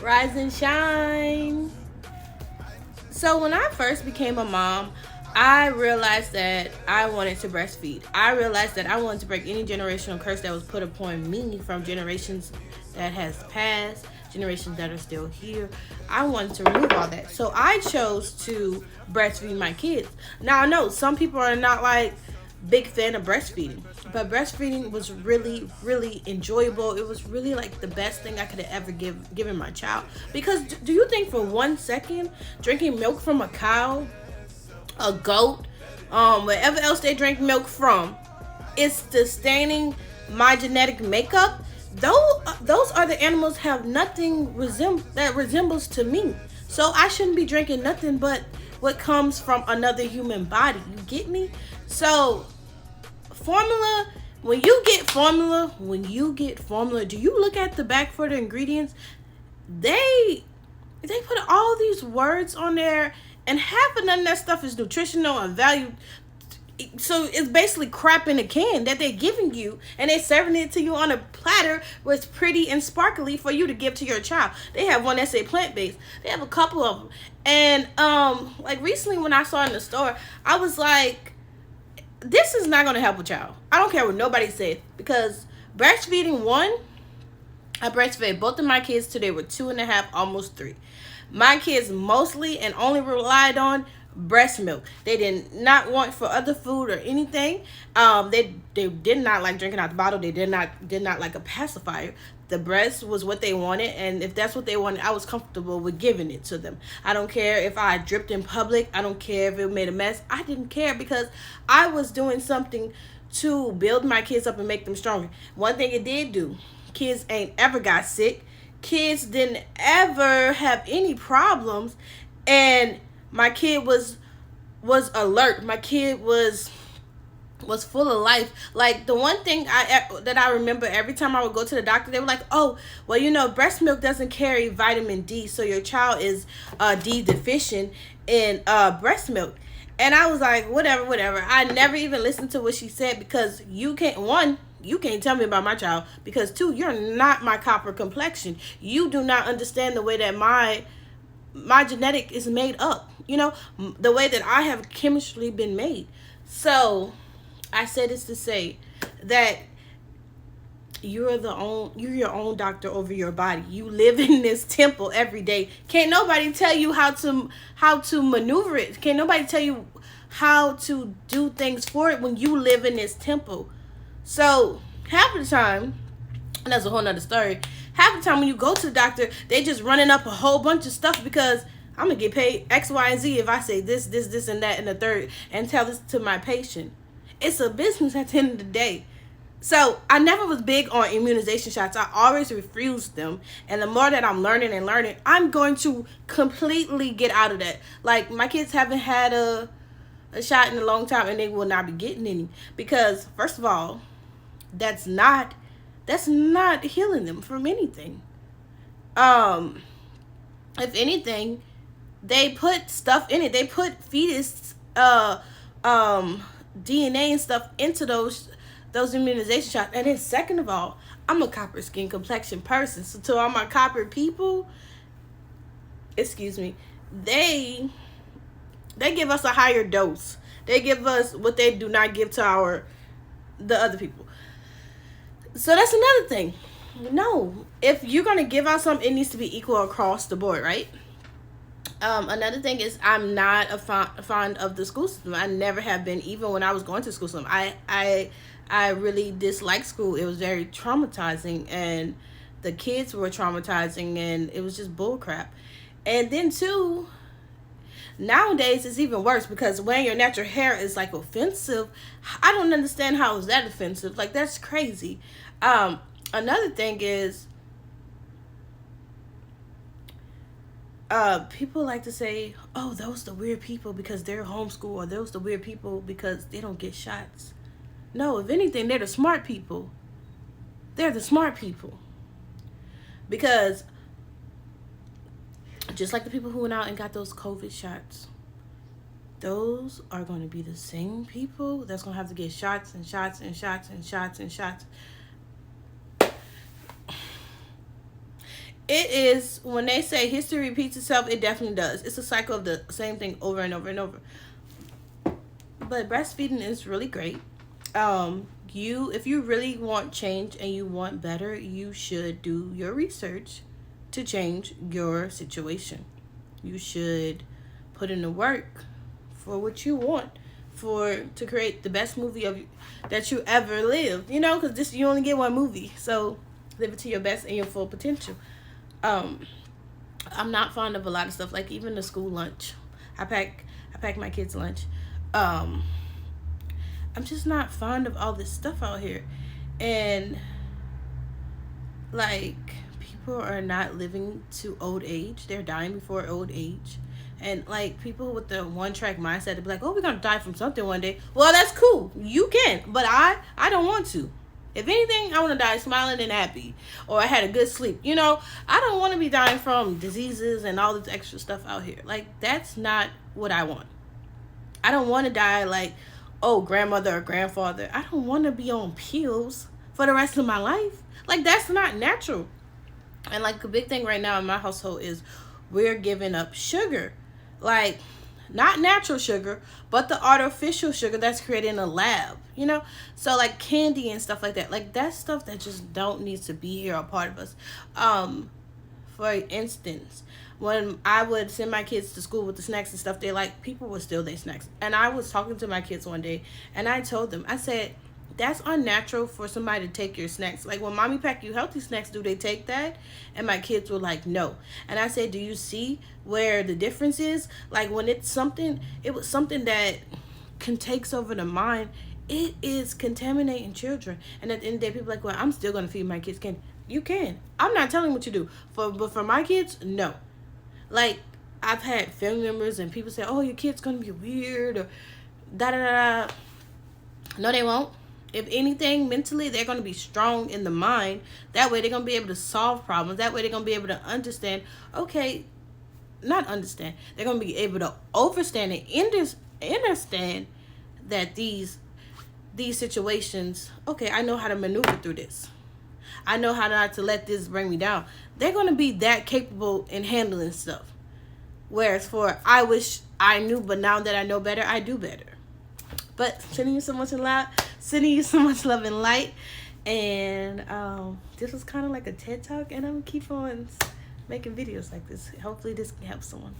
Rise and shine. So when I first became a mom, I realized that I wanted to breastfeed. I realized that I wanted to break any generational curse that was put upon me from generations that has passed, generations that are still here. I wanted to remove all that. So I chose to breastfeed my kids. Now I know some people are not like big fan of breastfeeding, but breastfeeding was really really enjoyable. It was really like the best thing I could have ever given my child, because do you think for 1 second drinking milk from a cow, a goat, wherever else they drink milk from, is sustaining my genetic makeup? Those other animals have nothing that resembles to me, so I shouldn't be drinking nothing but what comes from another human body. You get me? So formula, when you get formula, do you look at the back for the ingredients? They put all these words on there, and half of none of that stuff is nutritional and value. So it's basically crap in a can that they're giving you, and they're serving it to you on a platter where it's pretty and sparkly for you to give to your child. They have one that say plant-based. They have a couple of them. And like recently when I saw it in the store, I was like, this is not going to help a child. I don't care what nobody says, because breastfeeding, one, I breastfed both of my kids till they were 2.5, almost 3. My kids mostly and only relied on breast milk. They did not want for other food or anything. They did not like drinking out the bottle. They did not like a pacifier. The breast was what they wanted, and if that's what they wanted, I was comfortable with giving it to them. I don't care if I dripped in public. I don't care if it made a mess. I didn't care, because I was doing something to build my kids up and make them stronger. One thing it did do, kids ain't ever got sick. Kids didn't ever have any problems, and my kid was alert. My kid was full of life. Like, the one thing that I remember, every time I would go to the doctor, they were like, oh, well, breast milk doesn't carry vitamin D, so your child is D deficient in breast milk. And I was like, whatever. I never even listened to what she said, because you can't tell me about my child, because 2, you're not my copper complexion. You do not understand the way that my genetic is made up, the way that I have chemically been made. So I said this to say that you're your own doctor over your body. You live in this temple every day. Can't nobody tell you how to maneuver it. Can't nobody tell you how to do things for it when you live in this temple. So half of the time, and that's a whole nother story, half the time when you go to the doctor, they just running up a whole bunch of stuff, because I'm gonna get paid X, Y, and Z if I say this, and that, and the third, and tell this to my patient. It's a business at the end of the day. So I never was big on immunization shots. I always refused them. And the more that I'm learning, I'm going to completely get out of that. Like, my kids haven't had a shot in a long time, and they will not be getting any, because first of all, that's not healing them from anything. If anything, they put stuff in it. They put fetus DNA and stuff into those immunization shots. And then second of all, I'm a copper skin complexion person. So to all my copper people, excuse me, they give us a higher dose. They give us what they do not give to the other people. So that's another thing. No, if you're going to give out something, it needs to be equal across the board, right? Another thing is, I'm not a fond of the school system. I never have been, even when I was going to school system. I really disliked school. It was very traumatizing, and the kids were traumatizing, and it was just bull crap. And then too, nowadays it's even worse, because wearing your natural hair is like offensive. I don't understand how is that offensive. Like, that's crazy. Another thing is, people like to say, oh, those the weird people because they're homeschooled, or those the weird people because they don't get shots. No, if anything, they're the smart people. They're the smart people. Because just like the people who went out and got those COVID shots, those are going to be the same people that's going to have to get shots and shots and shots and shots and shots. It is, when they say history repeats itself, it definitely does. It's a cycle of the same thing over and over and over. But breastfeeding is really great. You, if you really want change and you want better, you should do your research to change your situation. You should put in the work for what you want, for to create the best movie of that you ever lived. You know, because this, you only get one movie, so live it to your best and your full potential. Um, I'm not fond of a lot of stuff, like even the school lunch. I pack my kids' lunch. Um, I'm just not fond of all this stuff out here, and like, people are not living to old age. They're dying before old age. And like, people with the one track mindset to be like, oh, we're gonna die from something one day. Well, that's cool. You can. But I don't want to. If anything, I want to die smiling and happy. Or I had a good sleep. You know, I don't want to be dying from diseases and all this extra stuff out here. Like, that's not what I want. I don't want to die like, oh, grandmother or grandfather. I don't want to be on pills for the rest of my life. Like, that's not natural. And like, the big thing right now in my household is we're giving up sugar. Like, not natural sugar, but the artificial sugar that's created in a lab, you know? So like candy and stuff like that. Like, that's stuff that just don't need to be here, a part of us. For instance, when I would send my kids to school with the snacks and stuff, they like, people would steal their snacks. And I was talking to my kids one day, and I told them, I said, that's unnatural for somebody to take your snacks. Like, when mommy pack you healthy snacks, do they take that? And my kids were like, no. And I said, do you see where the difference is? Like, when it's something, it was something that takes over the mind, it is contaminating children. And at the end of the day, people are like, well, I'm still going to feed my kids candy. You can. I'm not telling what you do. But for my kids, no. Like, I've had family members and people say, oh, your kid's going to be weird or da-da-da-da. No, they won't. If anything, mentally, they're going to be strong in the mind. That way, they're going to be able to solve problems. That way, they're going to be able to understand, okay, not understand. They're going to be able to understand and understand that these situations, okay, I know how to maneuver through this. I know how not to let this bring me down. They're going to be that capable in handling stuff. Whereas for, I wish I knew, but now that I know better, I do better. But sending you so much love and light. And this was kind of like a TED Talk, and I'm going to keep on making videos like this. Hopefully this can help someone.